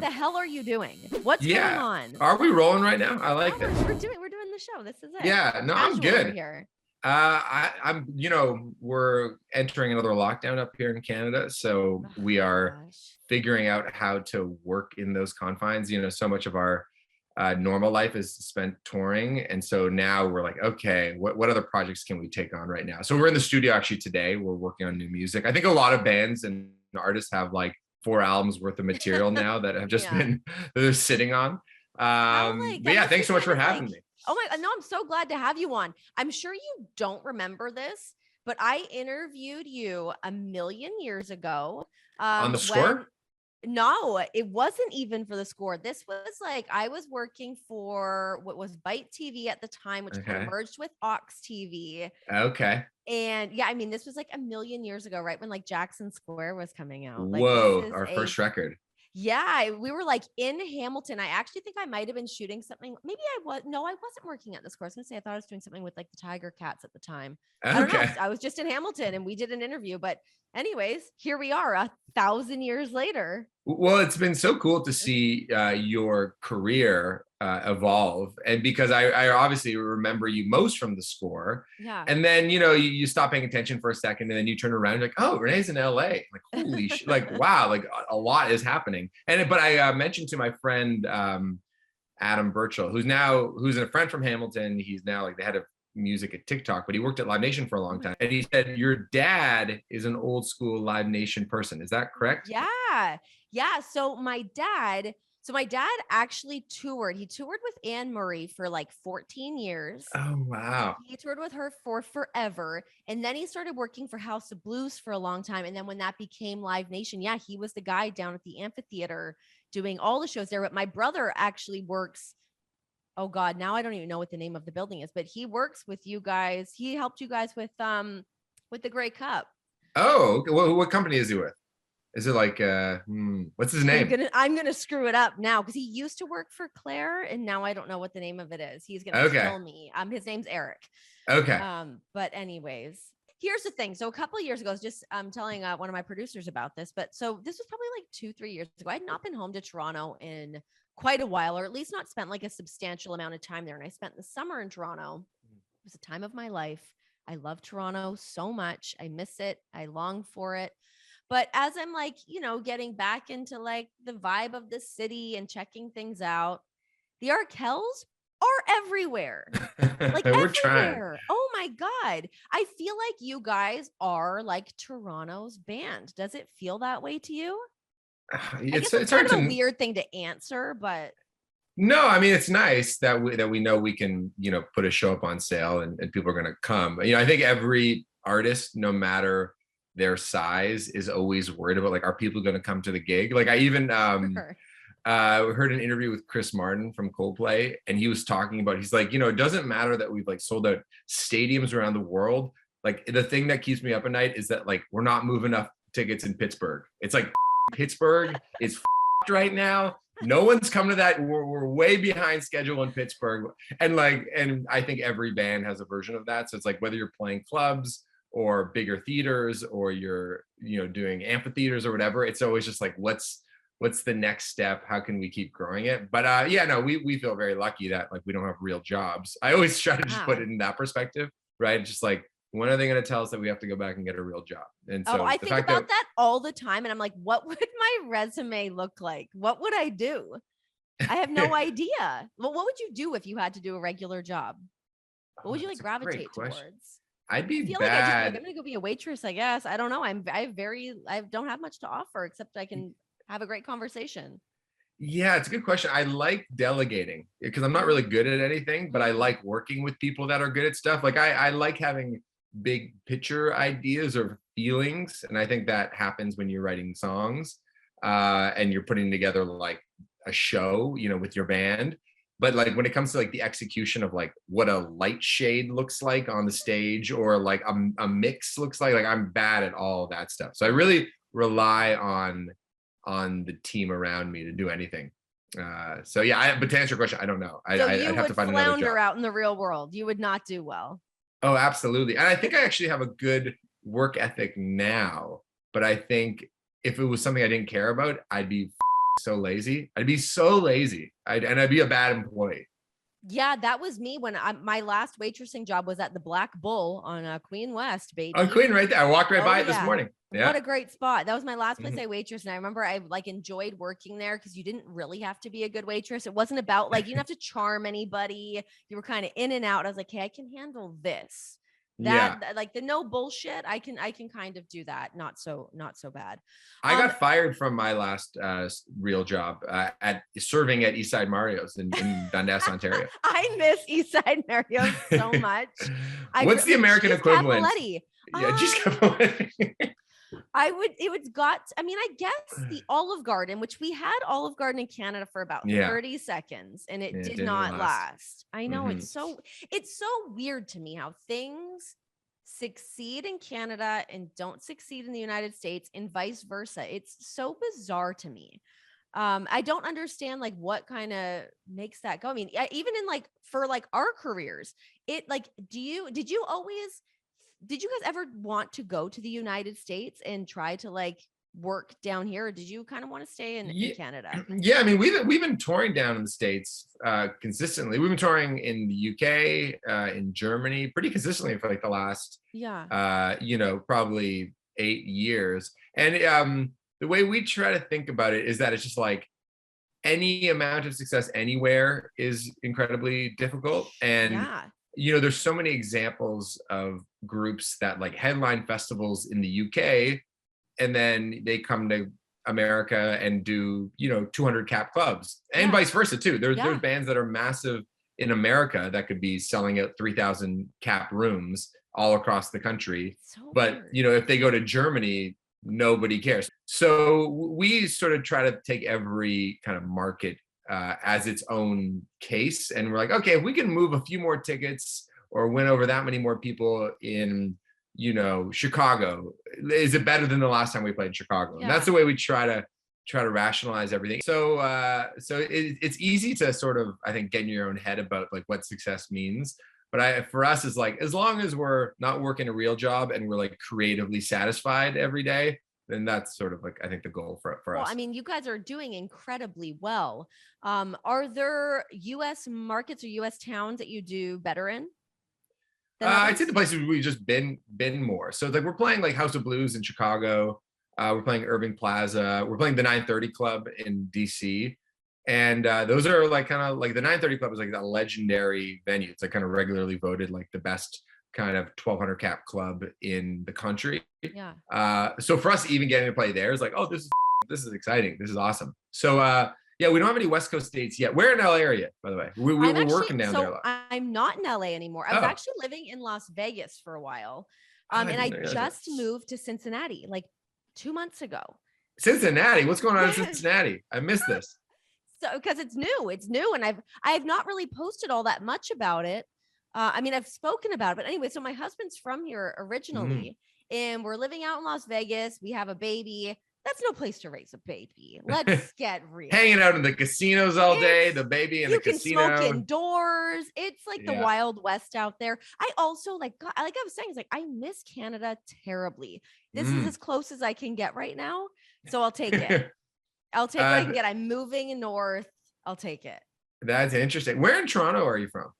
the hell are you doing? What's going on? Are we rolling right now? I like this. We're doing the show. This is it. Yeah, no, I'm Casual over good. here. I'm, we're entering another lockdown up here in Canada, so we are figuring out how to work in those confines. So much of our normal life is spent touring, and so now we're like, okay, what other projects can we take on right now? So we're in the studio actually today. We're working on new music. I think a lot of bands and artists have like 4 albums worth of material now that have just been they're sitting on. But yeah, thanks so much for having me. Oh my, no, I'm so glad to have you on. I'm sure you don't remember this, but I interviewed you a million years ago. On the Score? No, it wasn't even for the Score. This was like, I was working for what was Byte TV at the time, which kind of merged with Ox TV. Okay. And yeah, I mean, this was like a million years ago, right when like Jackson Square was coming out. Whoa, our first record. Yeah, we were like in Hamilton. I actually think I might have been shooting something. Maybe I was. No, I wasn't working at the Score. I was gonna say I thought I was doing something with like the Tiger Cats at the time. I don't know. I was just in Hamilton and we did an interview. But anyways, here we are 1,000 years later. Well, it's been so cool to see your career evolve, and because I obviously remember you most from the Score, and then you stop paying attention for a second, and then you turn around, you're like, oh, Renee's in LA, like holy shit, like wow, like a lot is happening. But I mentioned to my friend Adam Burchell, who's a friend from Hamilton. He's now like the head of music at TikTok, but he worked at Live Nation for a long time, and he said your dad is an old school Live Nation person. Is that correct? Yeah. So my dad actually toured. He toured with Anne Murray for like 14 years. Oh, wow. He toured with her for forever. And then he started working for House of Blues for a long time. And then when that became Live Nation, he was the guy down at the amphitheater doing all the shows there. But my brother actually works, oh God, now I don't even know what the name of the building is, but he works with you guys. He helped you guys with the Grey Cup. Oh, well, what company is he with? Is it like what's his name? I'm gonna screw it up now because he used to work for Claire and now I don't know what the name of it is. He's gonna kill me. His name's Eric. Okay. But anyways, here's the thing. So a couple of years ago, I was just telling one of my producers about this, but so this was probably like 2-3 years ago. I had not been home to Toronto in quite a while, or at least not spent like a substantial amount of time there. And I spent the summer in Toronto. It was a time of my life. I love Toronto so much. I miss it. I long for it. But as I'm like, getting back into like the vibe of the city and checking things out, the Arkells are everywhere. Like we're everywhere. Trying. Oh my God. I feel like you guys are like Toronto's band. Does it feel that way to you? It's kind of a weird thing to answer, but no, I mean, it's nice that we know we can, put a show up on sale and people are going to come. I think every artist, no matter their size, is always worried about like, are people going to come to the gig? Like I even heard an interview with Chris Martin from Coldplay, and he was talking about, he's like, it doesn't matter that we've like sold out stadiums around the world. Like the thing that keeps me up at night is that like we're not moving enough tickets in Pittsburgh. It's like Pittsburgh is right now. No one's coming to that. We're way behind schedule in Pittsburgh, and I think every band has a version of that. So it's like whether you're playing clubs or bigger theaters or you're doing amphitheaters or whatever, it's always just like what's the next step? How can we keep growing it? But we feel very lucky that like we don't have real jobs. I always try to just put it in that perspective, right? Just like, when are they going to tell us that we have to go back and get a real job? And so I think about that all the time. And I'm like, what would my resume look like? What would I do? I have no idea. Well, what would you do if you had to do a regular job? What would you like gravitate towards? I'd be feel bad. I'm going to go be a waitress, I guess. I don't know. I don't have much to offer except I can have a great conversation. Yeah, it's a good question. I like delegating because I'm not really good at anything, but I like working with people that are good at stuff. Like I like having big picture ideas or feelings, and I think that happens when you're writing songs and you're putting together like a show with your band. But like when it comes to like the execution of like what a light shade looks like on the stage or like a mix looks like I'm bad at all that stuff. So I really rely on the team around me to do anything. But to answer your question, I don't know. I'd have to find another job. Out in the real world. You would not do well. Oh, absolutely. And I think I actually have a good work ethic now, but I think if it was something I didn't care about, I'd be so lazy. I'd be so lazy. I'd be a bad employee. Yeah, that was me when my last waitressing job was at the Black Bull on Queen West, baby. On Queen, right there. I walked right by it this yeah. morning. Yeah. What a great spot. That was my last place I waitressed. And I remember I like enjoyed working there because you didn't really have to be a good waitress. It wasn't about like, you didn't have to charm anybody. You were kind of in and out. I was like, hey, I can handle this. That like the no bullshit. I can kind of do that. Not so bad. I got fired from my last real job at serving at Eastside Mario's in Dundas, Ontario. I miss Eastside Mario's so much. What's the American equivalent? Yeah, cheese Capoletti. I guess the Olive Garden, which we had Olive Garden in Canada for about 30 seconds and it did not last. I know it's so weird to me how things succeed in Canada and don't succeed in the United States and vice versa. It's so bizarre to me. I don't understand like what kind of makes that go. I mean, even in like for like our careers, it like, did you guys ever want to go to the United States and try to like work down here? Or did you kind of want to stay in Canada? Yeah. I mean, we've been touring down in the States consistently. We've been touring in the UK, in Germany pretty consistently for like the last, probably 8 years. And the way we try to think about it is that it's just like any amount of success anywhere is incredibly difficult. And there's so many examples of groups that like headline festivals in the UK and then they come to America and do, 200 cap clubs and vice versa too. There's bands that are massive in America that could be selling out 3,000 cap rooms all across the country. But, if they go to Germany, nobody cares. So we sort of try to take every kind of market as its own case. And we're like, okay, if we can move a few more tickets or win over that many more people in, Chicago, is it better than the last time we played Chicago? And that's the way we try to rationalize everything. So it's easy to sort of, I think, get in your own head about like what success means. But for us, is like, as long as we're not working a real job and we're like creatively satisfied every day, then that's sort of like, I think, the goal for us. Well, I mean, you guys are doing incredibly well. Are there US markets or US towns that you do better in? I'd say the places we've just been more. So like we're playing like House of Blues in Chicago. We're playing Irving Plaza. We're playing the 930 Club in DC. And those are like kind of like the 930 Club is like that legendary venue. It's like kind of regularly voted like the best kind of 1,200 cap club in the country. Yeah. So for us even getting to play there is like, oh, this is exciting. This is awesome. So we don't have any West Coast dates yet. We're in LA area, by the way. We're working down there a lot. I'm not in LA anymore. I was actually living in Las Vegas for a while. And I just moved to Cincinnati like 2 months ago. Cincinnati? What's going on in Cincinnati? I missed this. So because it's new and I have not really posted all that much about it. I mean, I've spoken about it, but anyway, so my husband's from here originally and we're living out in Las Vegas. We have a baby. That's no place to raise a baby. Let's get real. Hanging out in the casinos all day, the baby in the casino. You can smoke indoors. It's like the Wild West out there. I also like I was saying, it's like I miss Canada terribly. This is as close as I can get right now. So I'll take it. I'll take what I can get. I'm moving north. I'll take it. That's interesting. Where in Toronto are you from?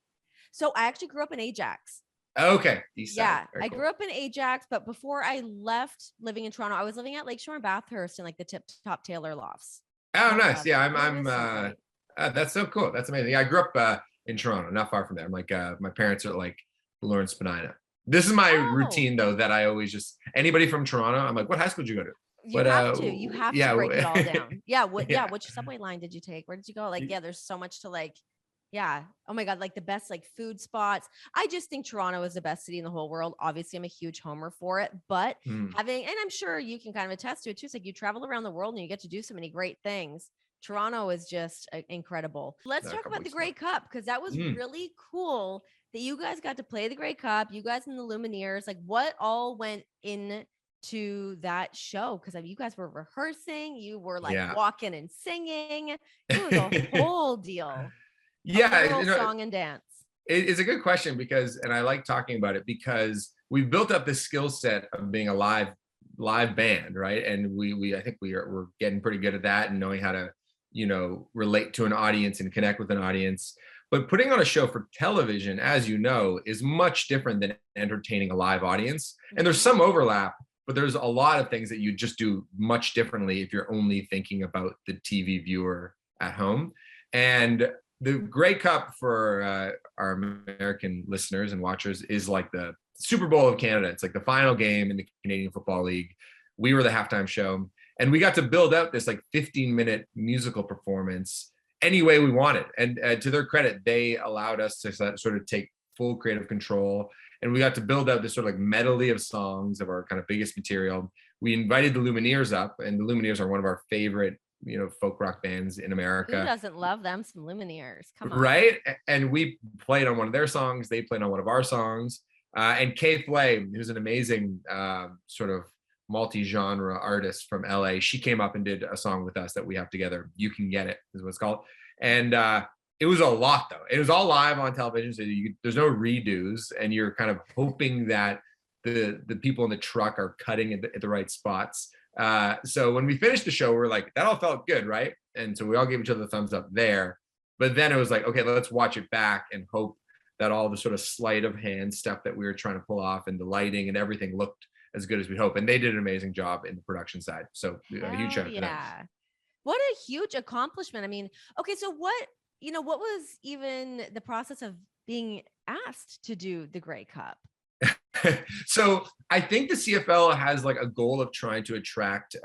So I actually grew up in Ajax. Okay. East side. Yeah. I grew up in Ajax, but before I left living in Toronto, I was living at Lakeshore and Bathurst in like the Top Taylor Lofts. Oh, nice. Yeah. That's so cool. That's amazing. Yeah, I grew up in Toronto, not far from there. I'm like, my parents are like Lawrence Spadina. This is my routine though, that I always just, anybody from Toronto, I'm like, what high school did you go to? You have to break it all down. Which subway line did you take? Where did you go? Like, there's so much to like, oh my God, like the best like food spots. I just think Toronto is the best city in the whole world. Obviously I'm a huge homer for it, but and I'm sure you can kind of attest to it too. It's like you travel around the world and you get to do so many great things. Toronto is just incredible. Let's talk about the Grey Cup, because that was really cool that you guys got to play the Grey Cup, you guys in the Lumineers. Like what all went in to that show? Because you guys were rehearsing, you were like walking and singing. It was a whole deal. Song and dance. It's a good question because, and I like talking about it because we've built up this skill set of being a live band, right? And I think we're getting pretty good at that and knowing how to relate to an audience and connect with an audience. But putting on a show for television, as you know, is much different than entertaining a live audience. And there's some overlap, but there's a lot of things that you just do much differently if you're only thinking about the TV viewer at home. And the Grey Cup, for our American listeners and watchers, is like the Super Bowl of Canada. It's like the final game in the Canadian Football League. We were the halftime show, and we got to build out this like 15-minute musical performance any way we wanted. And to their credit, they allowed us to sort of take full creative control. And we got to build out this sort of like medley of songs of our kind of biggest material. We invited the Lumineers up, and the Lumineers are one of our favorite, folk rock bands in America. Who doesn't love them some Lumineers? Come on. Right? And we played on one of their songs. They played on one of our songs. And Kay Flay, who's an amazing sort of multi-genre artist from LA, she came up and did a song with us that we have together. You Can Get It is what it's called. And it was a lot, though. It was all live on television, so there's no redos, and you're kind of hoping that the people in the truck are cutting at the right spots. So when we finished the show, we're like, that all felt good, right? And so we all gave each other the thumbs up there. But then it was like, okay, let's watch it back and hope that all the sort of sleight of hand stuff that we were trying to pull off and the lighting and everything looked as good as we hope. And they did an amazing job in the production side. So a huge shout out to them. What a huge accomplishment. I mean, okay, so what was even the process of being asked to do the Grey Cup? So I think the CFL has like a goal of trying to attract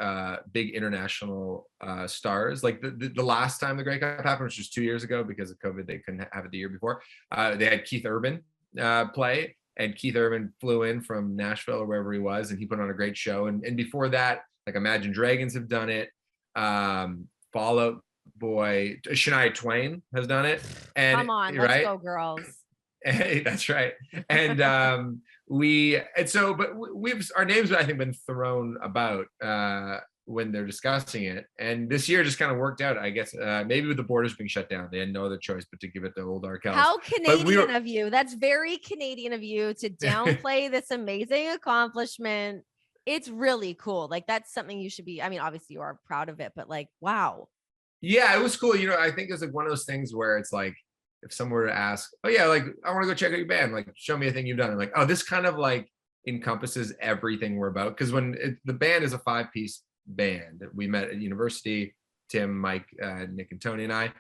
big international stars. Like the last time the Grey Cup happened, which was 2 years ago, because of COVID, they couldn't have it the year before. They had Keith Urban play, and Keith Urban flew in from Nashville or wherever he was, and he put on a great show. And before that, like Imagine Dragons have done it. Fall Out Boy, Shania Twain has done it. And come on, let's go, girls. Hey, that's right. And we've our names, I think, been thrown about when they're discussing it. And this year just kind of worked out, I guess, maybe with the borders being shut down, they had no other choice but to give it to old Arkells. How Canadian of you. That's very Canadian of you to downplay this amazing accomplishment. It's really cool. Like, that's something you should be, I mean, obviously you are proud of it, but like, wow. Yeah, it was cool. I think it's like one of those things where it's like, if someone were to ask, oh yeah, like I want to go check out your band, like show me a thing you've done. And like, oh, this kind of like encompasses everything we're about. Because the band is a 5-piece band. We met at university, Tim, Mike, Nick, and Tony and I.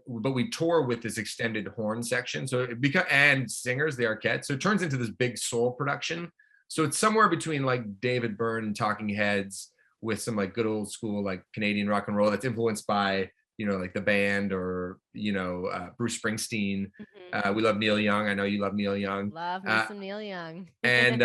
But we tour with this extended horn section. So and singers, the Arkells. So it turns into this big soul production. So it's somewhere between like David Byrne and Talking Heads with some like good old school like Canadian rock and roll that's influenced by like the band or Bruce Springsteen. Mm-hmm. We love Neil Young. I know you love Neil Young. Love some Neil Young. And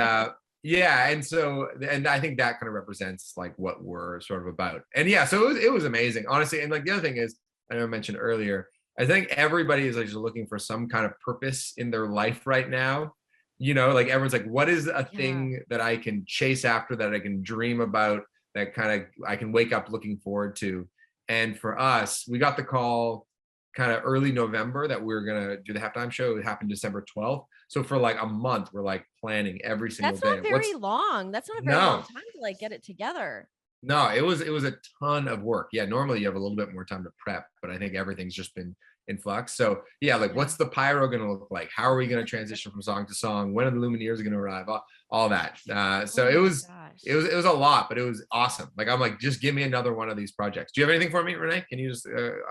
yeah, and I think that kind of represents like what we're sort of about. And yeah, so it was amazing, honestly. And like the other thing is, I know I mentioned earlier, I think everybody is like just looking for some kind of purpose in their life right now. Like everyone's like, what is a thing that I can chase after, that I can dream about, that kind of I can wake up looking forward to? And for us, we got the call kind of early November that we were going to do the halftime show. It happened December 12th. So for like a month, we're like planning every single day. That's not very long. That's not a very long time to like get it together. No, it was a ton of work. Yeah, normally you have a little bit more time to prep, but I think everything's just been in flux. So yeah, like what's the pyro going to look like? How are we going to transition from song to song? When are the Lumineers going to arrive? All that. So it was a lot, but it was awesome. Like, I'm like, just give me another one of these projects. Do you have anything for me, Renee? Can you just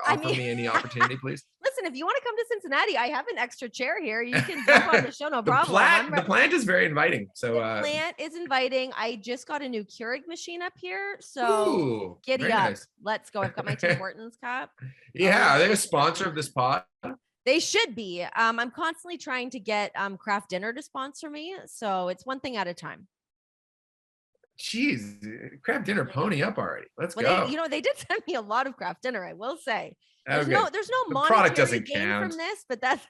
offer me any opportunity, please? Listen, if you want to come to Cincinnati, I have an extra chair here. You can jump on the show, no problem. The plant is very inviting. So the plant is inviting. I just got a new Keurig machine up here. So giddy up. Nice. Let's go. I've got my Tim Hortons cup. Yeah, are they a sponsor of this pod? They should be. I'm constantly trying to get Craft Dinner to sponsor me. So it's one thing at a time. Jeez, Craft Dinner, pony up already. Let's go. They did send me a lot of Craft Dinner, I will say. There's no monetary gain from this, but that's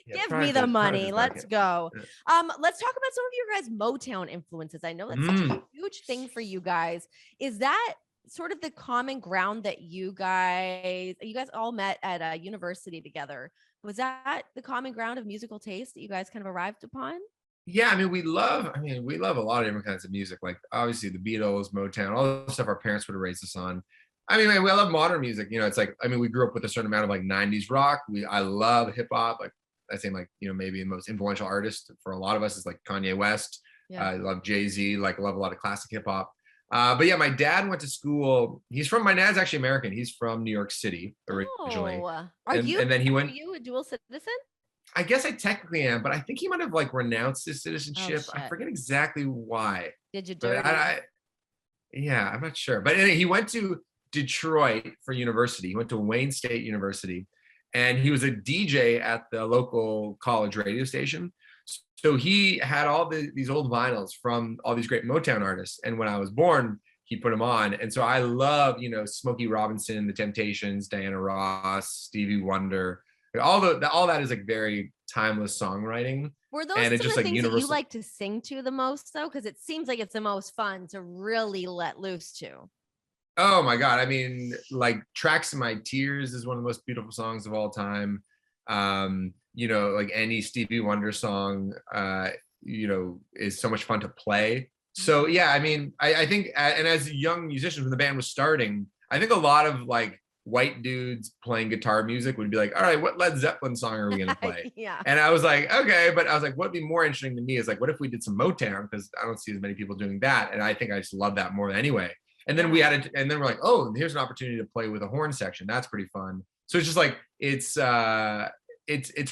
Give me the money. Let's go. Yeah. Let's talk about some of your guys' Motown influences. I know that's such a huge thing for you guys. Is that sort of the common ground that you guys all met at a university together? Was that the common ground of musical taste that you guys kind of arrived upon? Yeah, we love a lot of different kinds of music. Like obviously the Beatles, Motown, all the stuff our parents would have raised us on. I mean, we love modern music. You know, it's like, I mean, we grew up with a certain amount of like 90s rock. I love hip hop. Like I think like, you know, maybe the most influential artist for a lot of us is like Kanye West. Yeah. I love Jay-Z, like I love a lot of classic hip hop. But yeah, my dad went to school. My dad's actually American. He's from New York City originally. Oh, And then he are went, you a dual citizen? I guess I technically am, but I think he might have like renounced his Oh citizenship. I shit. forget exactly why, Did you but dirty? yeah, I'm not sure. But anyway, he went to Detroit for university. He went to Wayne State University, and he was a DJ at the local college radio station. So he had all these old vinyls from all these great Motown artists. And when I was born, he put them on. And so I love, you know, Smokey Robinson, The Temptations, Diana Ross, Stevie Wonder. All that is like very timeless songwriting. Were those And some it's of just the like things that you universal. like to sing to the most, though? Because it seems like it's the most fun to really let loose to. Oh my God. I mean, like Tracks in My Tears is one of the most beautiful songs of all time. You know, like any Stevie Wonder song, you know, is so much fun to play. So yeah, I mean, I think, and as young musicians, when the band was starting, I think a lot of like white dudes playing guitar music would be like, all right, what Led Zeppelin song are we going to play? Yeah. And I was like, okay, but I was like, what'd be more interesting to me is like, what if we did some Motown? Because I don't see as many people doing that. And I think I just love that more anyway. And then and then we're like, oh, here's an opportunity to play with a horn section. That's pretty fun. So it's just like, it's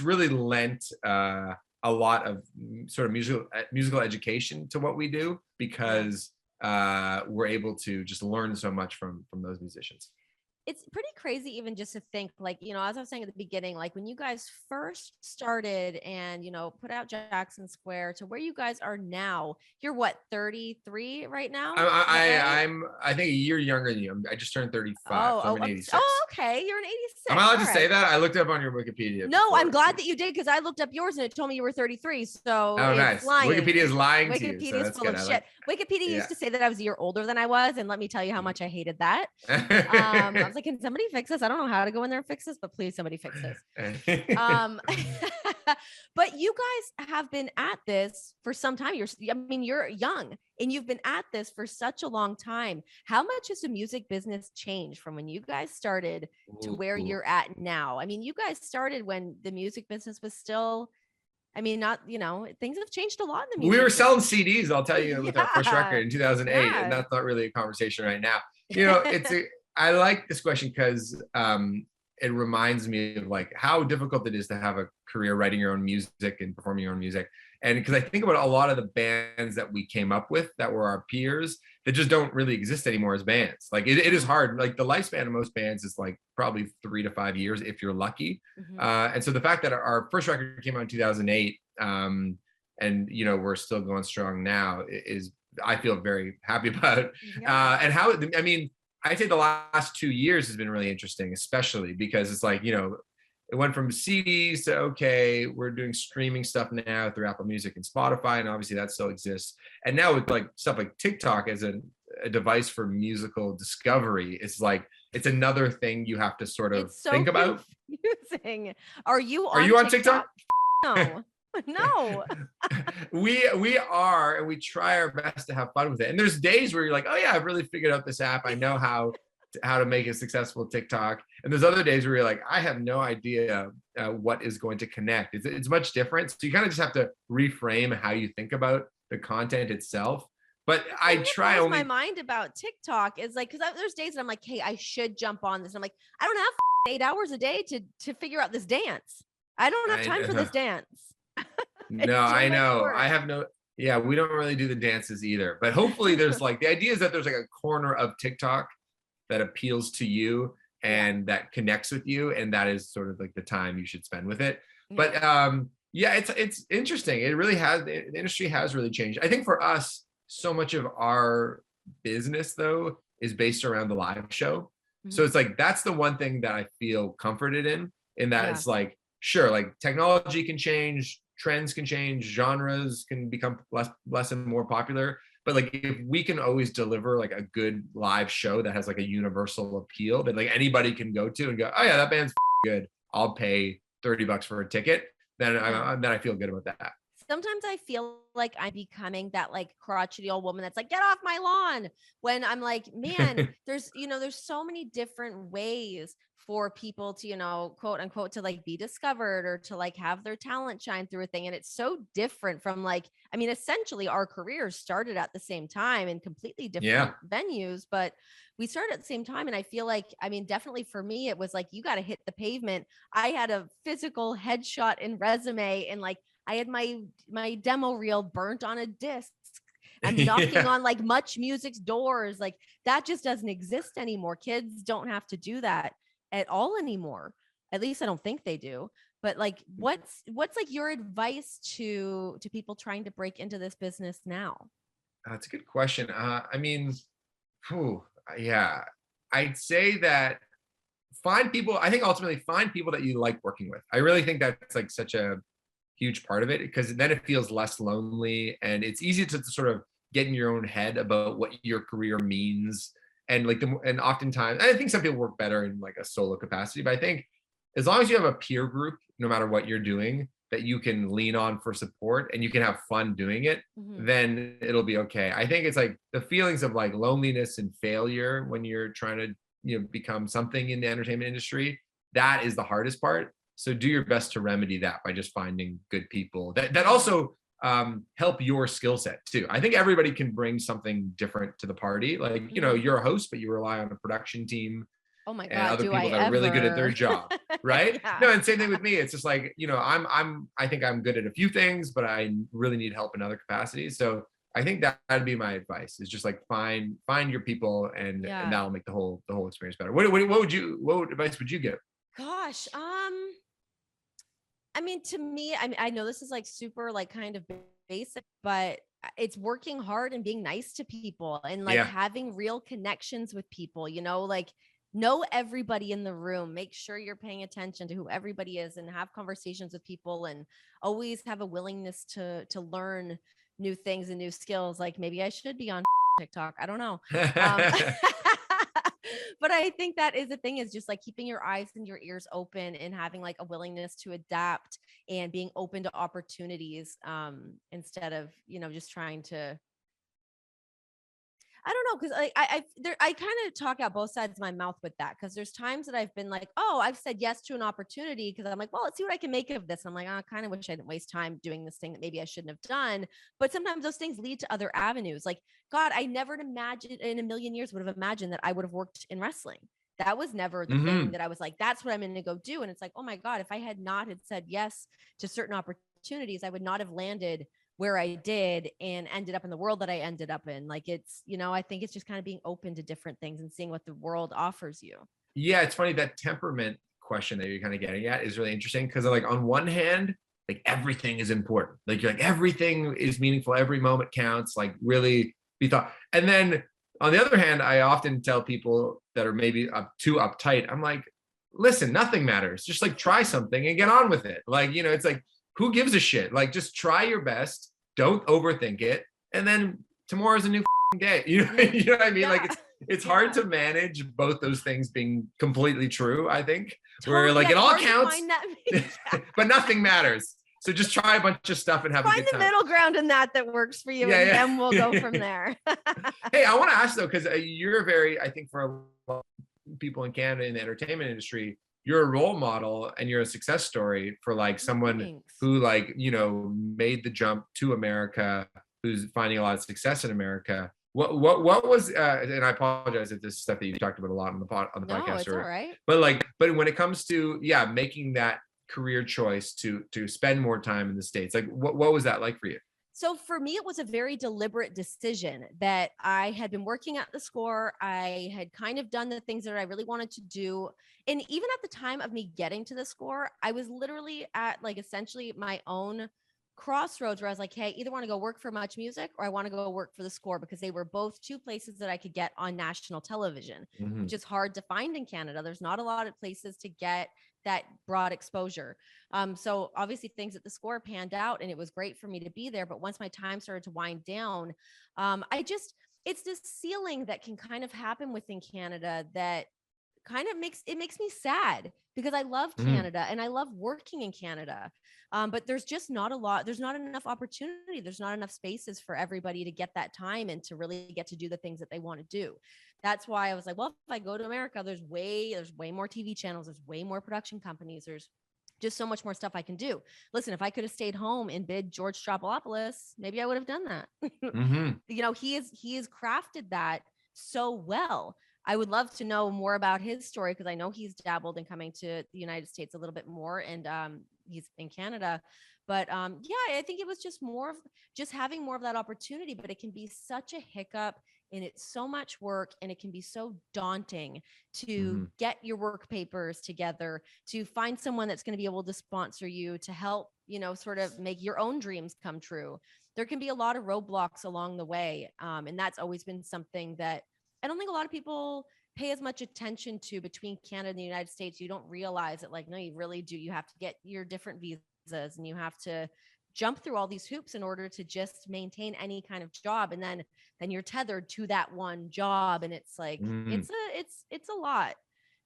really lent a lot of sort of musical education to what we do, because we're able to just learn so much from those musicians. It's pretty crazy even just to think, like, you know, as I was saying at the beginning, like when you guys first started and, you know, put out Jackson Square to where you guys are now. You're what, 33 right now? I'm I think a year younger than you. I just turned 35. So I'm an 86. Okay. You're an 86. Am I allowed to All say right. that? I looked up on your Wikipedia. No, before. I'm glad that you did, because I looked up yours and it told me you were 33. So Oh, it's nice. lying. Wikipedia is lying to you. Wikipedia So is that's full good. of shit. Wikipedia used to say that I was a year older than I was, and let me tell you how much I hated that. I was like, can somebody fix this? I don't know how to go in there and fix this, but please somebody fix this. But you guys have been at this for some time. You're young and you've been at this for such a long time. How much has the music business changed from when you guys started to where you're at now? I mean, you guys started when the music business was still, I mean, not, you know, things have changed a lot in the music. We were selling business. CDs, I'll tell you, with our first record in 2008, and that's not really a conversation right now. You know, I like this question because it reminds me of like how difficult it is to have a career writing your own music and performing your own music. And because I think about a lot of the bands that we came up with that were our peers that just don't really exist anymore as bands. Like it is hard. Like the lifespan of most bands is like probably 3 to 5 years if you're lucky. And so the fact that our first record came out in 2008, and you know, we're still going strong now is, I feel very happy about. And how, I mean, I'd say the last 2 years has been really interesting, especially because it's like, you know, it went from CDs to, okay, we're doing streaming stuff now through Apple Music and Spotify, and obviously that still exists. And now with like stuff like TikTok as a device for musical discovery, it's like, it's another thing you have to sort of think about. Confusing. Are you on TikTok? No. No. we are, and we try our best to have fun with it. And there's days where you're like, oh yeah, I've really figured out this app. I know how to make a successful TikTok. And there's other days where you're like, I have no idea what is going to connect. It's much different. So you kind of just have to reframe how you think about the content itself. But I try only. My mind about TikTok is like, because there's days that I'm like, hey, I should jump on this. And I'm like, I don't have 8 hours a day to figure out this dance. I don't have time for this dance. No, I know. I have no. Yeah, we don't really do the dances either. But hopefully there's like, the idea is that there's like a corner of TikTok that appeals to you and that connects with you. And that is sort of like the time you should spend with it. But yeah, it's interesting. It really has, the industry has really changed. I think for us, so much of our business though is based around the live show. So it's like, that's the one thing that I feel comforted in that it's like, sure, like technology can change, trends can change, genres can become less and more popular. But like, if we can always deliver like a good live show that has like a universal appeal that like anybody can go to and go, oh yeah, that band's good, I'll pay $30 for a ticket, then I feel good about that. sometimes I feel like I'm becoming that like crotchety old woman that's like, get off my lawn. When I'm like, man, there's so many different ways for people to, quote unquote, to like be discovered or to like have their talent shine through a thing. And it's so different from like, I mean, essentially our careers started at the same time in completely different Yeah. venues, but we started at the same time. And I feel like, I mean, definitely for me, it was like, you got to hit the pavement. I had a physical headshot and resume, and like, I had my demo reel burnt on a disc. I'm knocking on like Much Music's doors. Like that just doesn't exist anymore. Kids don't have to do that at all anymore. At least I don't think they do. But like what's like your advice to people trying to break into this business now? That's a good question. I mean, whew, yeah, I'd say that find people. I think ultimately find people that you like working with. I really think that's like such a huge part of it, because then it feels less lonely and it's easy to sort of get in your own head about what your career means. And like and oftentimes I think some people work better in like a solo capacity, but I think as long as you have a peer group, no matter what you're doing, that you can lean on for support and you can have fun doing it, Mm-hmm. then it'll be okay. I think it's like the feelings of like loneliness and failure when you're trying to, become something in the entertainment industry, that is the hardest part. So do your best to remedy that by just finding good people that also help your skill set too. I think everybody can bring something different to the party. Like, you're a host, but you rely on a production team Oh my and God, other do I people that are really good at their ever? job, right? Yeah. No, and same thing with me. It's just like, I think I'm good at a few things, but I really need help in other capacities. So I think that'd be my advice, is just like find your people, and Yeah. that'll make the whole experience better. What advice would you give? Gosh. I mean, to me, I mean, I know this is like super, like kind of basic, but it's working hard and being nice to people and like Yeah. having real connections with people, like know everybody in the room, make sure you're paying attention to who everybody is and have conversations with people and always have a willingness to learn new things and new skills. Like maybe I should be on TikTok. I don't know. Um, but I think that is the thing, is just like keeping your eyes and your ears open and having like a willingness to adapt and being open to opportunities, instead of, just trying to, I don't know, because I kind of talk out both sides of my mouth with that, because there's times that I've been like, oh, I've said yes to an opportunity because I'm like, well, let's see what I can make of this. And I'm like, oh, I kind of wish I didn't waste time doing this thing that maybe I shouldn't have done. But sometimes those things lead to other avenues. Like, God, I never imagined in a million years would have imagined that I would have worked in wrestling. That was never the thing Hmm. that I was like, that's what I'm going to go do. And it's like, oh my God, if I had not had said yes to certain opportunities, I would not have landed where I did and ended up in the world that I ended up in. Like it's, I think it's just kind of being open to different things and seeing what the world offers you. Yeah, it's funny, that temperament question that you're kind of getting at is really interesting, because like on one hand, like everything is important. Like you're like everything is meaningful, every moment counts, like really be thought. And then on the other hand, I often tell people that are maybe too uptight, I'm like, listen, nothing matters. Just like try something and get on with it. Like, it's like, who gives a shit? Like just try your best, don't overthink it, and then tomorrow's a new day. You know what I mean? Yeah. Like it's hard to manage both those things being completely true, I think. Where like it all counts, but nothing matters. So just try a bunch of stuff and have a find good the time. middle ground in that works for you, and then we'll go from there. Hey, I want to ask though, because you're very, I think for a lot of people in Canada in the entertainment industry, you're a role model and you're a success story for like someone Thanks. who like, made the jump to America, who's finding a lot of success in America. What was and I apologize if this is stuff that you talked about a lot on the podcast. No, it's all right. But when it comes to making that career choice to spend more time in the States, like what was that like for you? So for me, it was a very deliberate decision that I had been working at the score. I had kind of done the things that I really wanted to do. And even at the time of me getting to the score, I was literally at like essentially my own crossroads where I was like, hey, I either want to go work for Much Music or I want to go work for the score, because they were both two places that I could get on national television, Mm-hmm. which is hard to find in Canada. There's not a lot of places to get that broad exposure. So obviously things at the score panned out and it was great for me to be there. But once my time started to wind down, it's this ceiling that can kind of happen within Canada that kind of makes me sad because I love Canada and I love working in Canada. But there's just not a lot. There's not enough opportunity. There's not enough spaces for everybody to get that time and to really get to do the things that they want to do. That's why I was like, well, if I go to America, there's way more TV channels. There's way more production companies. There's just so much more stuff I can do. Listen, if I could have stayed home and bid George Stropolopoulos, maybe I would have done that. You know, he has crafted that so well. I would love to know more about his story because I know he's dabbled in coming to the United States a little bit more, and he's in Canada. But yeah, I think it was just more of just having more of that opportunity, but it can be such a hiccup and it's so much work and it can be so daunting to get your work papers together, to find someone that's going to be able to sponsor you, to help, you know, sort of make your own dreams come true. There can be a lot of roadblocks along the way. And that's always been something that I don't think a lot of people pay as much attention to between Canada and the United States. You don't realize it. Like, no, you really do. You have to get your different visas and you have to jump through all these hoops in order to just maintain any kind of job. And then you're tethered to that one job. And it's like, it's a lot.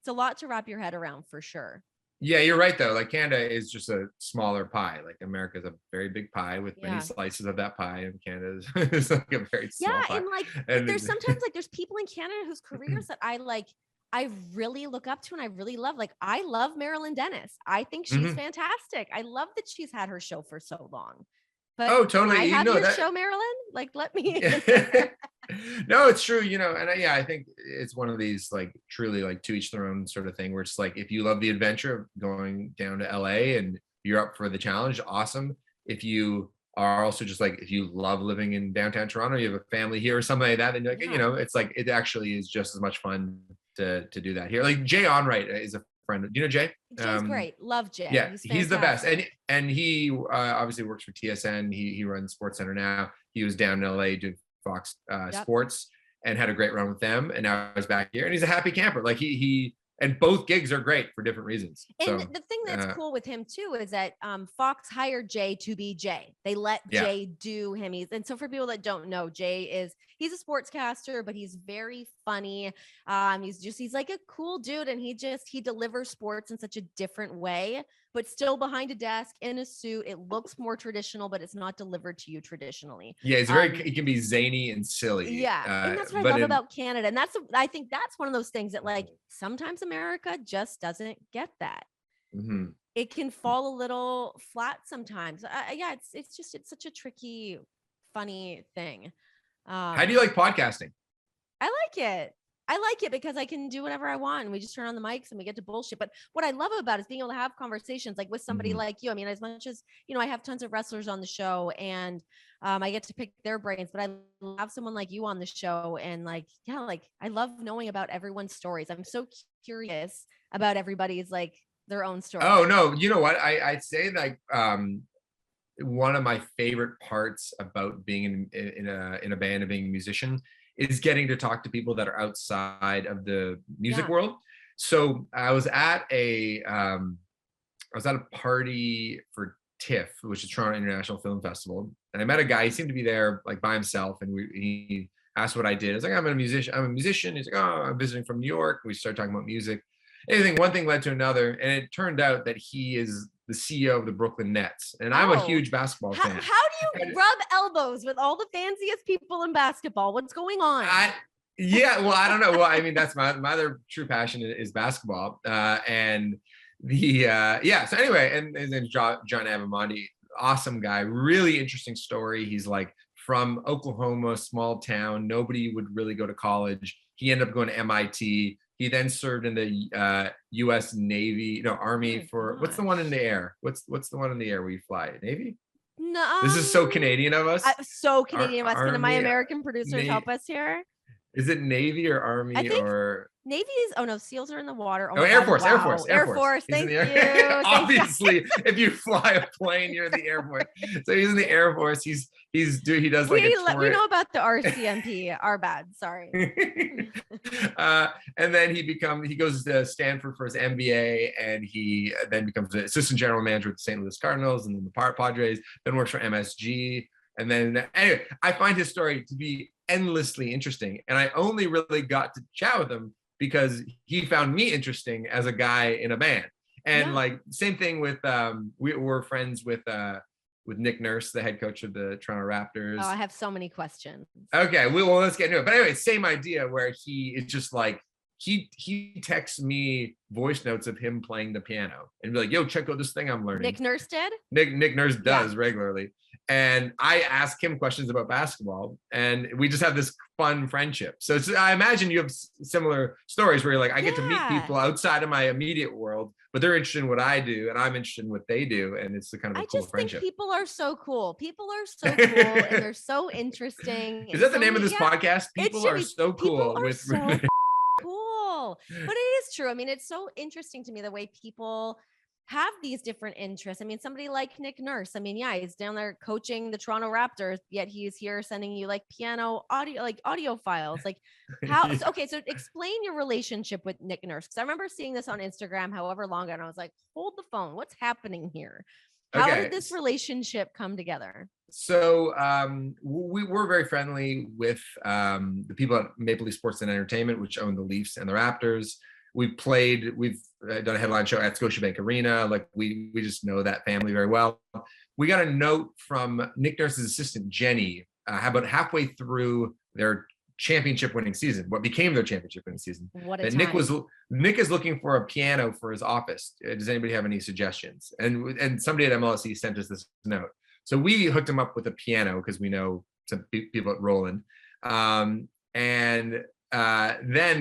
It's a lot to wrap your head around for sure. Yeah, you're right though. Like Canada is just a smaller pie. Like America's a very big pie with many slices of that pie, and Canada is like a very small pie. And like there's sometimes like there's people in Canada whose careers that I really look up to and I really love. Like I love Marilyn Dennis. I think she's fantastic. I love that she's had her show for so long. But totally. I have your show, Marilyn. Like, let me. No, it's true. You know, and I think it's one of these like truly like to each their own sort of thing where it's like if you love the adventure of going down to LA and you're up for the challenge, awesome. If you are also just like if you love living in downtown Toronto, you have a family here or something like that, then you're like, you know, it's like it actually is just as much fun to do that here. Like Jay Onright is a friend. Do you know Jay? Jay's great. Love Jay. Yeah, he's the best. And he obviously works for TSN. He runs SportsCenter now. He was down in LA doing Fox Sports and had a great run with them. And now he's back here and he's a happy camper. Like he and both gigs are great for different reasons. And the thing that's cool with him too is that Fox hired Jay to be Jay. They let Jay do him. And so for people that don't know, he's a sportscaster, but he's very funny. He's like a cool dude, and he delivers sports in such a different way, but still behind a desk in a suit. It looks more traditional, but it's not delivered to you traditionally. Yeah, it's he can be zany and silly. Yeah, and that's what I love about Canada. And I think that's one of those things that like sometimes America just doesn't get that. It can fall a little flat sometimes. It's such a tricky, funny thing. How do you like podcasting? I like it because I can do whatever I want and we just turn on the mics and we get to bullshit. But what I love about it is being able to have conversations like with somebody like you. I mean, as much as, you know, I have tons of wrestlers on the show and I get to pick their brains, but I have someone like you on the show and like I love knowing about everyone's stories. I'm so curious about everybody's like their own story. Oh, no. You know what? I'd say like one of my favorite parts about being in a band and being a musician is getting to talk to people that are outside of the music world. So I was at a party for TIFF, which is Toronto International Film Festival, and I met a guy. He seemed to be there like by himself, and he asked what I did. I was like, I'm a musician. He's like, oh, I'm visiting from New York. We started talking about music. One thing led to another, and it turned out that he is the CEO of the Brooklyn Nets, and I'm a huge basketball fan. How do you rub elbows with all the fanciest people in basketball? What's going on? I don't know. Well, I mean, that's my other true passion is basketball, and so anyway, and then John Abamonte, awesome guy, really interesting story. He's like from Oklahoma, small town, nobody would really go to college. He ended up going to MIT. He then served in the U.S. Navy, Army for what's the one in the air? What's the one in the air where you fly? Navy? No. This is so Canadian of us. So Canadian of us. Can my American producers help us here? Is it Navy or Army or? Navy is, SEALs are in the water. Air Force, wow. Air Force. Thank you. Obviously, if you fly a plane, you're in the Air Force. So he's in the Air Force. He does like we know about the RCMP. Our bad. Sorry. And then he goes to Stanford for his MBA, and he then becomes the assistant general manager with the St. Louis Cardinals and then the Padres. Then works for MSG. And then anyway, I find his story to be endlessly interesting, and I only really got to chat with him because he found me interesting as a guy in a band. And like same thing with we were friends with Nick Nurse, the head coach of the Toronto Raptors. Oh, I have so many questions. Okay, well, let's get into it. But anyway, same idea where he is just like he texts me voice notes of him playing the piano and be like, "Yo, check out this thing I'm learning." Nick Nurse did? Nick Nurse does regularly. And I ask him questions about basketball, and we just have this fun friendship. So I imagine you have similar stories where you're like, I get to meet people outside of my immediate world, but they're interested in what I do, and I'm interested in what they do, and it's the kind of a cool friendship. I just think people are so cool. People are so cool, and they're so interesting. Is that the name of this podcast? People are so cool. People are so cool. But it is true. I mean, it's so interesting to me the way people have these different interests. I mean, somebody like Nick Nurse, I mean, he's down there coaching the Toronto Raptors, yet he's here sending you like piano audio, like audio files. Like how, okay, so explain your relationship with Nick Nurse. Cause I remember seeing this on Instagram, however long ago, and I was like, hold the phone. What's happening here? How did this relationship come together? So we were very friendly with the people at Maple Leaf Sports and Entertainment, which own the Leafs and the Raptors. We've done a headline show at Scotiabank Arena. Like we just know that family very well. We got a note from Nick Nurse's assistant, Jenny, about halfway through their championship winning season, what became their championship winning season. What a time. Nick is looking for a piano for his office. Does anybody have any suggestions? And somebody at MLSE sent us this note. So we hooked him up with a piano because we know some people at Roland. Then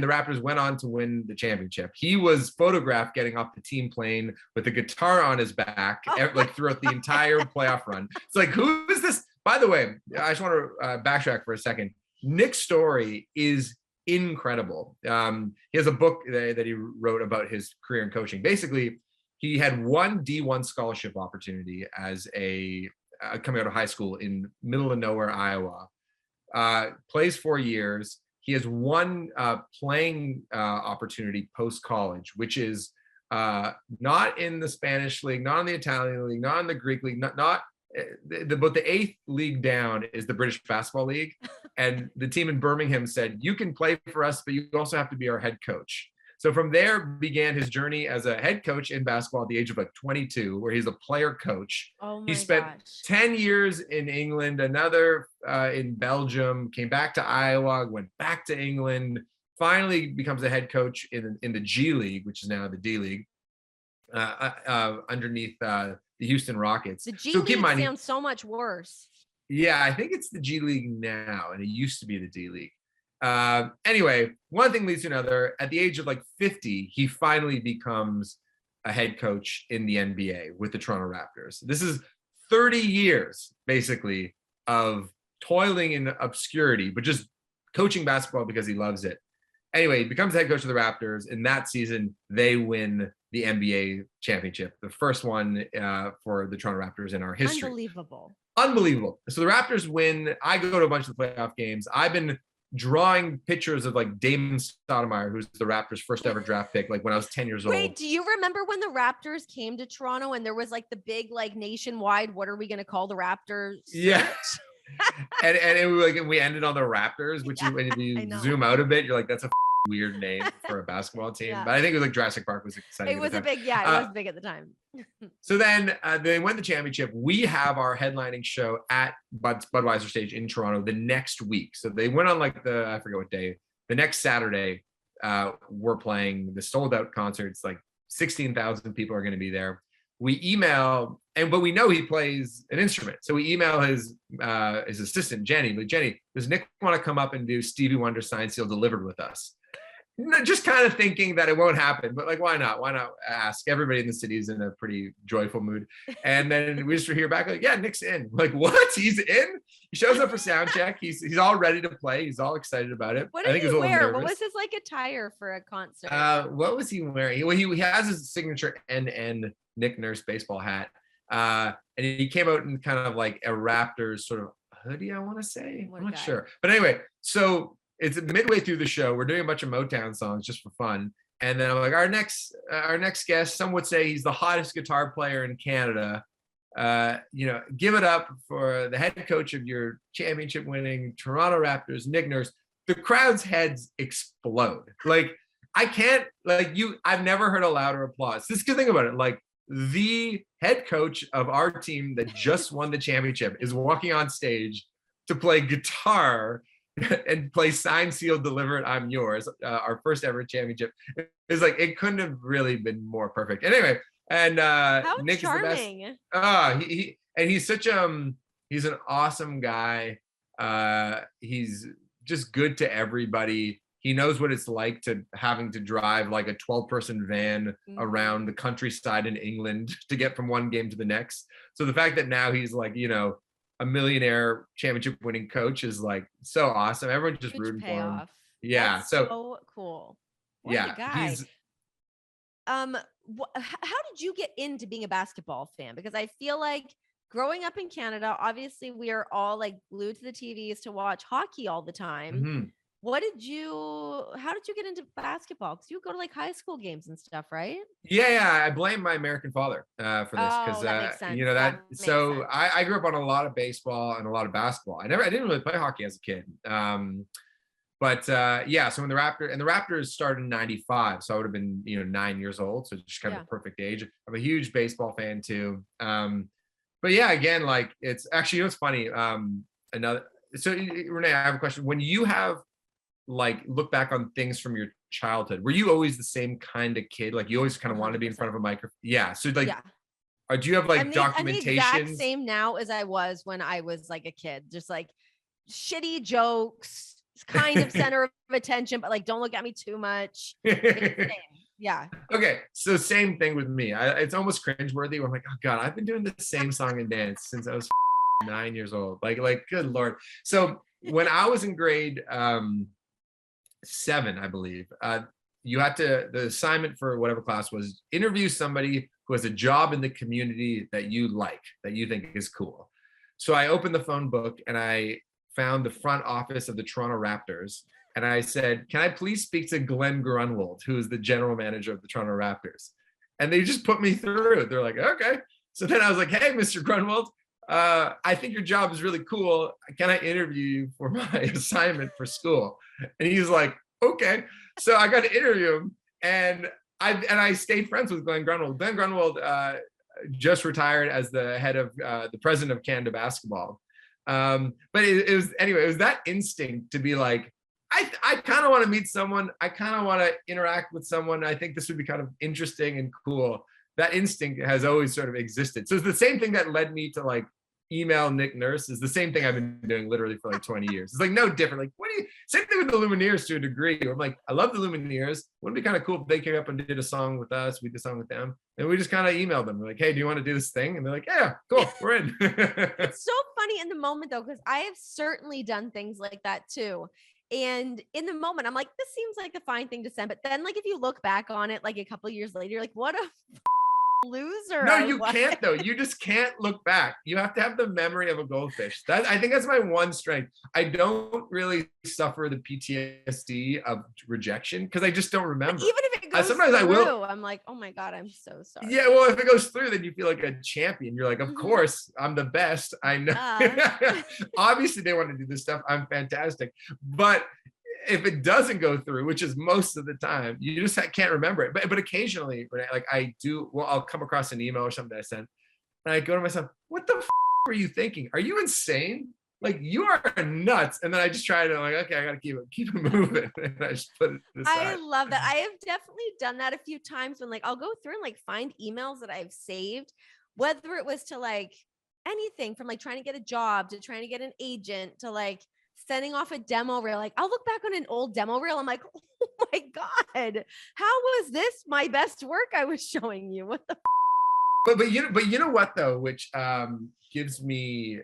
the Raptors went on to win the championship. He was photographed getting off the team plane with a guitar on his back, like throughout the entire playoff run. It's like, who is this? By the way, I just want to backtrack for a second. Nick's story is incredible. He has a book that he wrote about his career in coaching. Basically, he had one D1 scholarship opportunity as coming out of high school in middle of nowhere, Iowa. Plays 4 years. He has one playing opportunity post-college, which is not in the Spanish league, not in the Italian league, not in the Greek league, but the eighth league down is the British Basketball League. And the team in Birmingham said, you can play for us, but you also have to be our head coach. So from there began his journey as a head coach in basketball at the age of like 22, where he's a player coach. He spent 10 years in England, another in Belgium, came back to Iowa, went back to England, finally becomes a head coach in the G League, which is now the D League, underneath the Houston Rockets. The G League sounds so much worse. Yeah, I think it's the G League now, and it used to be the D League. Anyway, one thing leads to another. At the age of like 50, he finally becomes a head coach in the NBA with the Toronto Raptors. This is 30 years, basically, of toiling in obscurity, but just coaching basketball because he loves it. Anyway, he becomes head coach of the Raptors. In that season, they win the NBA championship, the first one for the Toronto Raptors in our history. Unbelievable. So the Raptors win. I go to a bunch of the playoff games. I've been drawing pictures of like Damon Stoudemire, who's the Raptors' first ever draft pick, like when I was 10 years old. Wait, do you remember when the Raptors came to Toronto and there was like the big like nationwide, what are we going to call the Raptors? Yeah. and we ended on the Raptors, which when you zoom out a bit, you're like, that's a weird name for a basketball team. Yeah. But I think it was like Jurassic Park was exciting. It was it was big at the time. So then they win the championship. We have our headlining show at Budweiser Stage in Toronto the next week. So they went on like I forget what day, the next Saturday, we're playing the sold out concert. It's like 16,000 people are going to be there. We email, but we know he plays an instrument. So we email his assistant, Jenny. Like, Jenny, does Nick want to come up and do Stevie Wonder Signed Seal Delivered with us? Just kind of thinking that it won't happen, but like, why not? Why not ask? Everybody in the city is in a pretty joyful mood. And then we just hear back like, yeah, Nick's in. Like, what? He's in? He shows up for sound check. He's all ready to play. He's all excited about it. What did he wear? What was his like attire for a concert? What was he wearing? Well, he has his signature NN Nick Nurse baseball hat. And he came out in kind of like a Raptors sort of hoodie, I want to say. I'm not sure. But anyway, so it's midway through the show. We're doing a bunch of Motown songs just for fun. And then I'm like, our next guest, some would say he's the hottest guitar player in Canada. Give it up for the head coach of your championship winning Toronto Raptors, Nick Nurse. The crowd's heads explode. Like, I can't I've never heard a louder applause. This good thing about it, like the head coach of our team that just won the championship is walking on stage to play guitar and play Sign, Seal, Deliver It, I'm Yours, our first ever championship. It's like, it couldn't have really been more perfect. Anyway, and How Nick charming. is the best. He's such he's an awesome guy. He's just good to everybody. He knows what it's like to having to drive like a 12-person van around the countryside in England to get from one game to the next. So the fact that now he's like, a millionaire championship winning coach is like so awesome. Everyone's just rooting for him. Yeah. That's so cool. What a guy. How did you get into being a basketball fan? Because I feel like growing up in Canada, obviously we are all like glued to the TVs to watch hockey all the time. Mm-hmm. How did you get into basketball? Because you go to like high school games and stuff, right? Yeah. I blame my American father for this because that makes sense. I grew up on a lot of baseball and a lot of basketball. I didn't really play hockey as a kid. So when the Raptors started in 95, so I would have been 9 years old, so just kind of a perfect age. I'm a huge baseball fan too. But yeah, again, like it's actually, it's funny. So Renee, I have a question. When you have like look back on things from your childhood, were you always the same kind of kid? Like you always kind of want to be in front of a microphone? Yeah. So like, do you have like documentation? I'm the exact same now as I was when I was like a kid. Just like shitty jokes, kind of center of attention, but like don't look at me too much. Yeah. Okay. So same thing with me. It's almost cringeworthy. I'm like, oh God, I've been doing the same song and dance since I was 9 years old. Like good Lord. So when I was in grade 7, I believe, the assignment for whatever class was interview somebody who has a job in the community that you like, that you think is cool. So I opened the phone book and I found the front office of the Toronto Raptors. And I said, can I please speak to Glenn Grunwald, who is the general manager of the Toronto Raptors? And they just put me through. They're like, okay. So then I was like, hey, Mr. Grunwald, I think your job is really cool. Can I interview you for my assignment for school? And he's like, okay. So I got to interview him, and I stayed friends with Glenn Grunwald. Glenn Grunwald just retired as the head of the president of Canada basketball. But it was that instinct to be like, I kind of want to meet someone. I kind of want to interact with someone. I think this would be kind of interesting and cool. That instinct has always sort of existed. So it's the same thing that led me to like email Nick Nurse, is the same thing I've been doing literally for like 20 years. It's like no different. Like, same thing with the Lumineers to a degree. I'm like, I love the Lumineers. Wouldn't it be kind of cool if they came up and did a song with us? We did a song with them. And we just kind of emailed them. We're like, hey, do you want to do this thing? And they're like, yeah, cool, we're in. It's so funny in the moment though, because I have certainly done things like that too. And in the moment, I'm like, this seems like a fine thing to send. But then like, if you look back on it, like a couple years later, you're like, what a loser. No, you can't though. You just can't look back. You have to have the memory of a goldfish. I think that's my one strength. I don't really suffer the PTSD of rejection because I just don't remember. But even if it goes sometimes through, I will. I'm like, oh my God, I'm so sorry. Yeah, well, if it goes through, then you feel like a champion. You're like, of course, I'm the best. I know. Obviously, they want to do this stuff. I'm fantastic. But if it doesn't go through, which is most of the time, you just can't remember it. But occasionally, like I do, well, I'll come across an email or something that I sent, and I go to myself, what the were you thinking? Are you insane? Like, you are nuts. And then I just try to like, okay, I got to keep it moving. And I just put it aside. I love that. I have definitely done that a few times when like, I'll go through and like find emails that I've saved, whether it was to like anything from like trying to get a job to trying to get an agent to like sending off a demo reel. Like I'll look back on an old demo reel. I'm like, oh my God, how was this my best work I was showing you? What the but you know what though, which gives me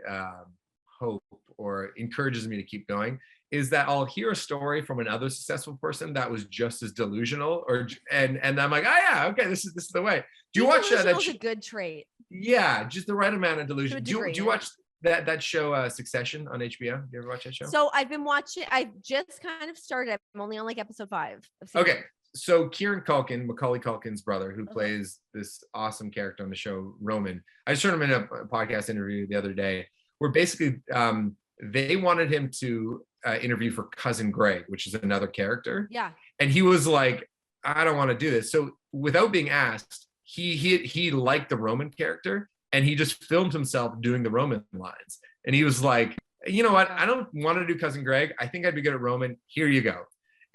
hope or encourages me to keep going, is that I'll hear a story from another successful person that was just as delusional, and I'm like, oh yeah, okay, this is the way. Do you watch that? That's a good trait. Yeah, just the right amount of delusion. Do you watch that show Succession on HBO? You ever watch that show? So I've been watching. I just kind of started. I'm only on like episode 5. Okay, so Kieran Culkin, Macaulay Culkin's brother, who plays this awesome character on the show, Roman. I just heard him in a podcast interview the other day, where basically they wanted him to interview for Cousin Greg, which is another character. Yeah. And he was like, I don't want to do this. So without being asked, he liked the Roman character, and he just filmed himself doing the Roman lines. And he was like, you know what? I don't want to do Cousin Greg. I think I'd be good at Roman. Here you go.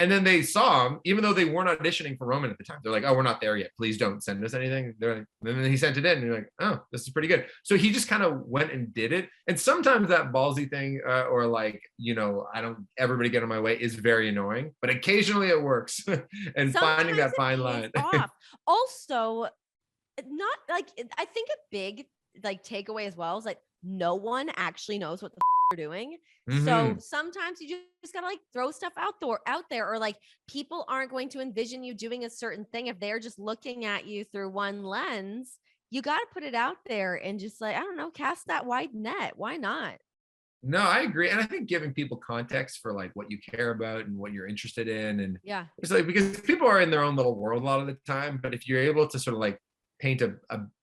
And then they saw him, even though they weren't auditioning for Roman at the time. They're like, oh, we're not there yet. Please don't send us anything. And then he sent it in, and you're like, oh, this is pretty good. So he just kind of went and did it. And sometimes that ballsy thing, or like, you know, everybody get in my way, is very annoying. But occasionally it works. And sometimes finding that fine line. Off. Also, not like, I think a big like takeaway as well is like, no one actually knows what the you're doing. Mm-hmm. So sometimes you just gotta like throw stuff out there, or like people aren't going to envision you doing a certain thing if they're just looking at you through one lens. You got to put it out there and just like, I don't know, cast that wide net. Why not? No, I agree. And I think giving people context for like what you care about and what you're interested in. And yeah, it's like, because people are in their own little world a lot of the time, but if you're able to sort of like paint a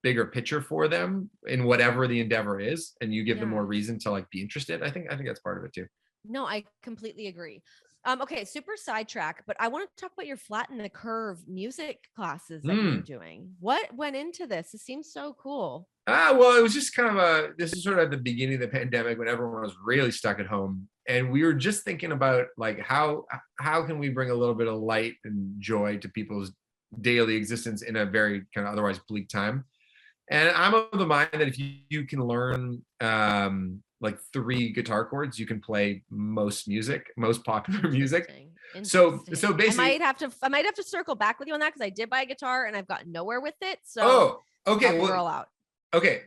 bigger picture for them in whatever the endeavor is, and you give them more reason to like be interested, I think that's part of it too. No, I completely agree. Okay, super sidetrack, but I want to talk about your Flatten the Curve music classes that you're doing. What went into this? It seems so cool. Well, it was just kind of this is sort of at the beginning of the pandemic when everyone was really stuck at home, and we were just thinking about like how can we bring a little bit of light and joy to people's daily existence in a very kind of otherwise bleak time. And I'm of the mind that if you can learn like 3 guitar chords, you can play most popular music. So basically, I might have to circle back with you on that, because I did buy a guitar and I've got nowhere with it. So okay, well, roll out. Okay,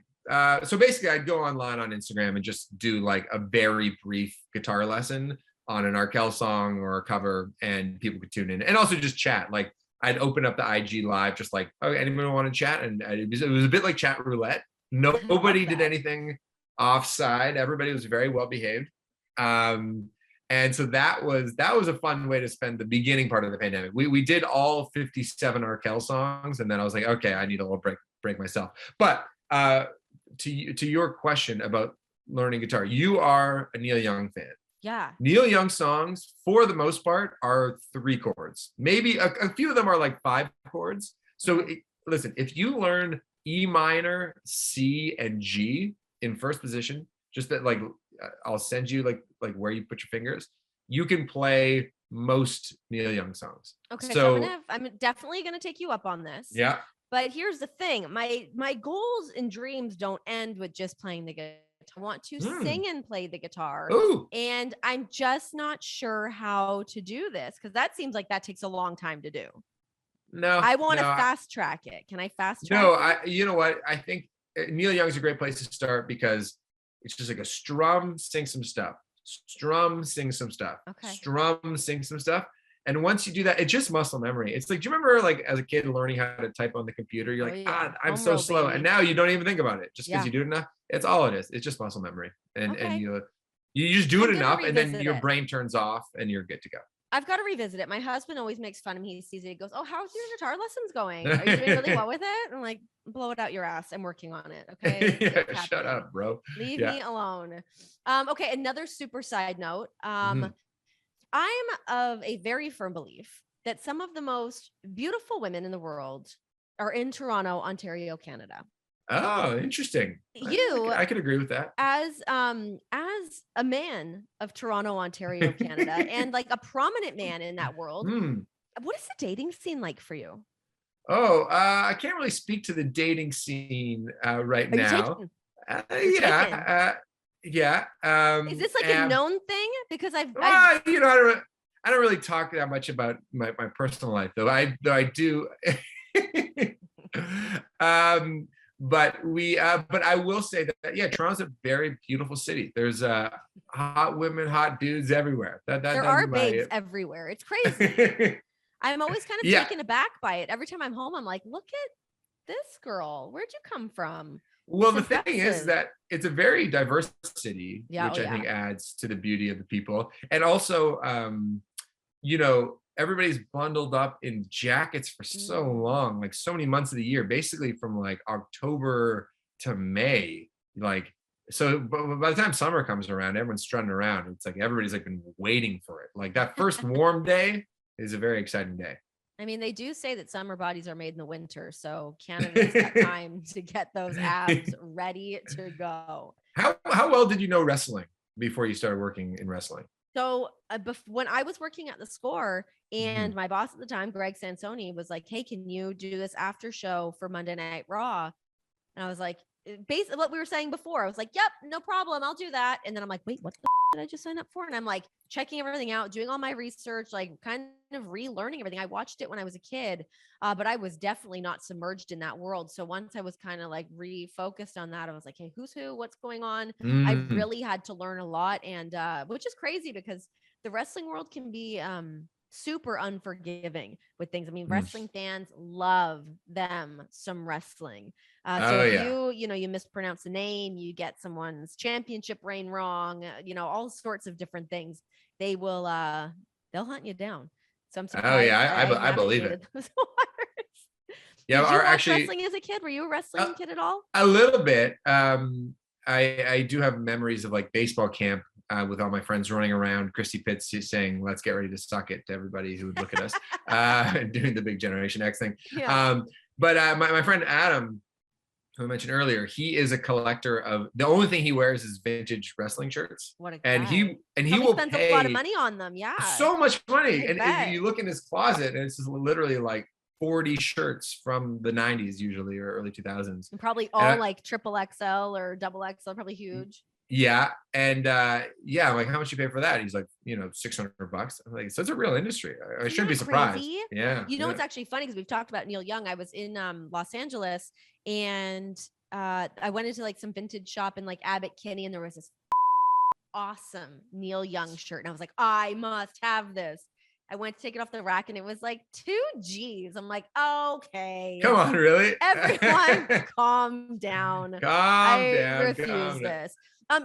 so basically, I'd go online on Instagram and just do like a very brief guitar lesson on an Arkells song or a cover, and people could tune in and also just chat. Like, I'd open up the IG live, just like, oh, anybody want to chat? And it was a bit like chat roulette. Nobody did anything offside. Everybody was very well behaved. And so that was a fun way to spend the beginning part of the pandemic. We did all 57 Arkells songs, and then I was like, okay, I need a little break myself. But to your question about learning guitar, you are a Neil Young fan. Yeah. Neil Young songs, for the most part, are 3 chords. Maybe a few of them are like 5 chords. So listen, if you learn E minor, C, and G in first position, just that, like, I'll send you like where you put your fingers, you can play most Neil Young songs. Okay, so I'm definitely gonna take you up on this. Yeah. But here's the thing: my goals and dreams don't end with just playing the guitar. I want to sing and play the guitar. Ooh. And I'm just not sure how to do this, because that seems like that takes a long time to do. No, I want to fast track it. Can I fast track it? You know what? I think Neil Young's a great place to start, because it's just like a strum, sing some stuff, strum, sing some stuff, strum, sing some stuff. And once you do that, it's just muscle memory. It's like, do you remember like as a kid learning how to type on the computer? You're like, I'm so slow. Baby. And now you don't even think about it just because you do it enough. It's all it is. It's just muscle memory. And you just do it enough, and then your brain turns off and you're good to go. I've got to revisit it. My husband always makes fun of me. He sees it. He goes, oh, how's your guitar lessons going? Are you doing really well with it? I'm like, blow it out your ass. I'm working on it. Okay. Shut up, bro. Leave me alone. Okay. Another super side note. I'm of a very firm belief that some of the most beautiful women in the world are in Toronto, Ontario, Canada. Oh, interesting. I could agree with that. As a man of Toronto, Ontario, Canada, and like a prominent man in that world, what is the dating scene like for you? Oh, I can't really speak to the dating scene right now. Yeah. Is this like a known thing? Because I don't really talk that much about my personal life, though. I do. But I will say that Toronto's a very beautiful city. There's hot women, hot dudes everywhere. There are babes everywhere. It's crazy. I'm always kind of taken aback by it. Every time I'm home, I'm like, look at this girl. Where'd you come from? Well, the thing is that it's a very diverse city, which I think adds to the beauty of the people. And also, everybody's bundled up in jackets for so long, like so many months of the year, basically from like October to May. Like, so by the time summer comes around, everyone's strutting around. It's like everybody's like been waiting for it. Like that first warm day is a very exciting day. I mean, they do say that summer bodies are made in the winter, so Canada's got time to get those abs ready to go. How well did you know wrestling before you started working in wrestling? So when I was working at the Score, Mhm. and my boss at the time, Greg Sansoni, was like, "Hey, can you do this after show for Monday Night Raw?" And I was like, basically what we were saying before. I was like, "Yep, no problem, I'll do that." And then I'm like, "Wait, what the did I just sign up for?" And I'm like checking everything out, doing all my research, like kind of relearning everything. I watched it when I was a kid, but I was definitely not submerged in that world. So once I was kind of like refocused on that, I was like, "Hey, who's who? What's going on?" I Mm. really had to learn a lot, and which is crazy because the wrestling world can be super unforgiving with things. I mean, Mm. wrestling fans love them some wrestling. So Oh if yeah. you mispronounce a name, you get someone's championship reign wrong, all sorts of different things. They'll hunt you down. So I'm Oh surprised yeah. I I believe it. navigated those waters. Yeah. Did you Our watch actually wrestling as a kid? Were you a uh, wrestling kid at all? a little bit. I do have memories of like baseball camp with all my friends running around. Christy Pitts saying, "Let's get ready to suck it" to everybody who would look at us doing the big Generation X thing. Yeah. But my friend Adam, who I mentioned earlier, he is a collector of the only thing he wears is vintage wrestling shirts, What a and guy. he Probably will spends a lot of pay money on them. Yeah. so much money. I And if bet. you look in his closet, and it's just literally like 40 shirts from the 90s usually or early 2000s. And probably And all like triple XL or double XL, probably huge. yeah, and yeah, I'm like, how much you pay for that? He's like, $600. I'm like, so it's a real industry. I Isn't shouldn't be that surprised. crazy? Yeah, You know, yeah. it's actually funny because we've talked about Neil Young. I was in Los Angeles, and I went into like some vintage shop in like Abbot Kinney, and there was this awesome Neil Young shirt. And I was like, I must have this. I went to take it off the rack, and it was like 2 G's. I'm like, okay, Come on, really? everyone calm down. Calm I down, refuse calm down. this.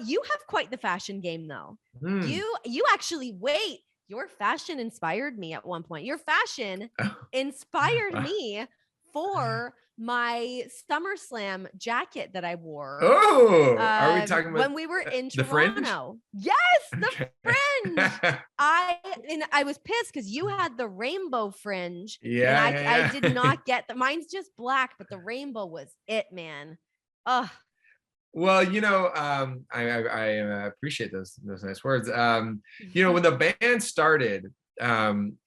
You have quite the fashion game though. Hmm. You actually wait. Your fashion inspired me at one point. Your fashion inspired me for my SummerSlam jacket that I wore Oh, are we talking about when we were in the fringe? Toronto. Yes, the Okay. fringe. I was pissed because you had the rainbow fringe, and Yeah, I yeah, did yeah. not get mine's just black, but the rainbow was it, man. Oh, Well, I appreciate those nice words. When the band started,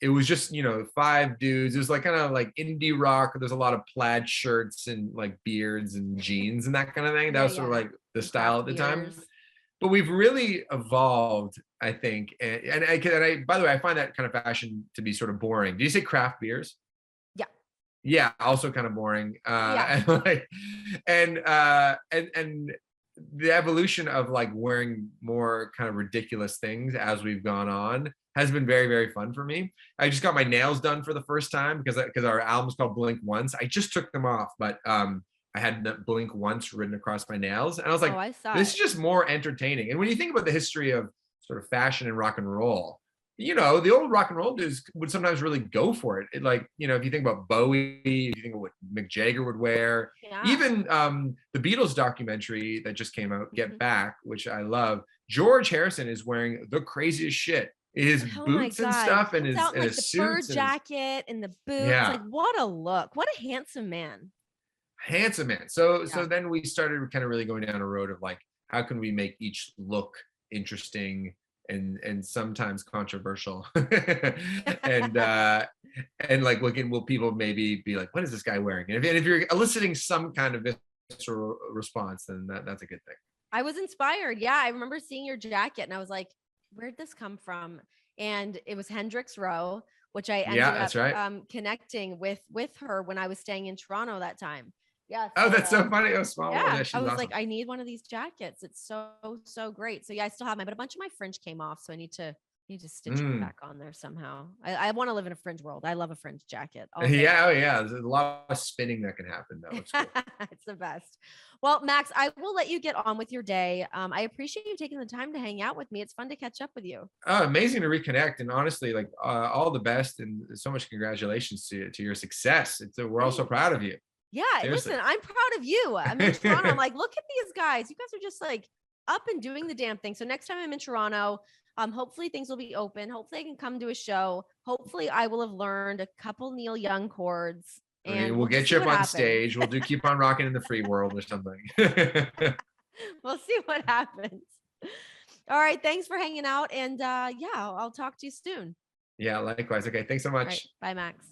it was just five dudes. It was like kind of like indie rock. There's a lot of plaid shirts and like beards and jeans and that kind of thing. That yeah, was sort of yeah. like the And style craft at the time. beers. But we've really evolved, I think. And I by the way, I find that kind of fashion to be sort of boring. Do you say craft beers? Yeah, Yeah, also kind of boring. yeah. And the evolution of like wearing more kind of ridiculous things as we've gone on has been very, very fun for me. I just got my nails done for the first time because our album's called Blink Once. I just took them off, but I had Blink Once written across my nails, and I was Oh, like, I saw this is it. just more entertaining. And when you think about the history of sort of fashion and rock and roll, the old rock and roll dudes would sometimes really go for it. If you think about Bowie, if you think of what Mick Jagger would wear, Yeah. even the Beatles documentary that just came out, Get Mhm. Back, which I love, George Harrison is wearing the craziest shit. His Oh my boots and God. stuff and Comes his out in and like the his fur suits and his jacket and the boots. yeah, Like, what a look. What a handsome man. handsome man. So Yeah. then we started kind of really going down a road of like, how can we make each look interesting and sometimes controversial and and like looking, will people maybe be like, what is this guy wearing? And if you're eliciting some kind of visceral response, then that's a good thing. I was inspired. Yeah. I remember seeing your jacket, and I was like, where'd this come from? And it was Hendrix Row, which I Yeah, ended up that's right. connecting with her when I was staying in Toronto that time. Yeah. Oh, So that's so funny. Oh, small world. yeah, Yeah, I she's was awesome. like, I need one of these jackets. It's so, so great. So yeah, I still have mine, but a bunch of my fringe came off. So I need to stitch it Mm. back on there somehow. I want to live in a fringe world. I love a fringe jacket all day. Yeah, oh yeah. There's a lot of spinning that can happen though. It's cool. It's the best. Well, Max, I will let you get on with your day. I appreciate you taking the time to hang out with me. It's fun to catch up with you. Oh, amazing to reconnect, and honestly, like all the best and so much congratulations to your success. We're all so Thanks. proud of you. Yeah, Seriously. listen, I'm proud of you. I'm in Toronto. I'm like, look at these guys. You guys are just like up and doing the damn thing. So next time I'm in Toronto, Hopefully things will be open. Hopefully I can come to a show. Hopefully I will have learned a couple Neil Young chords, and We'll we'll just get see you up what on happens. stage. We'll do Keep on Rocking in the Free World or something. We'll see what happens. All right. Thanks for hanging out. And yeah, I'll talk to you soon. Yeah, likewise. Okay, thanks so All right. much. Bye, Max.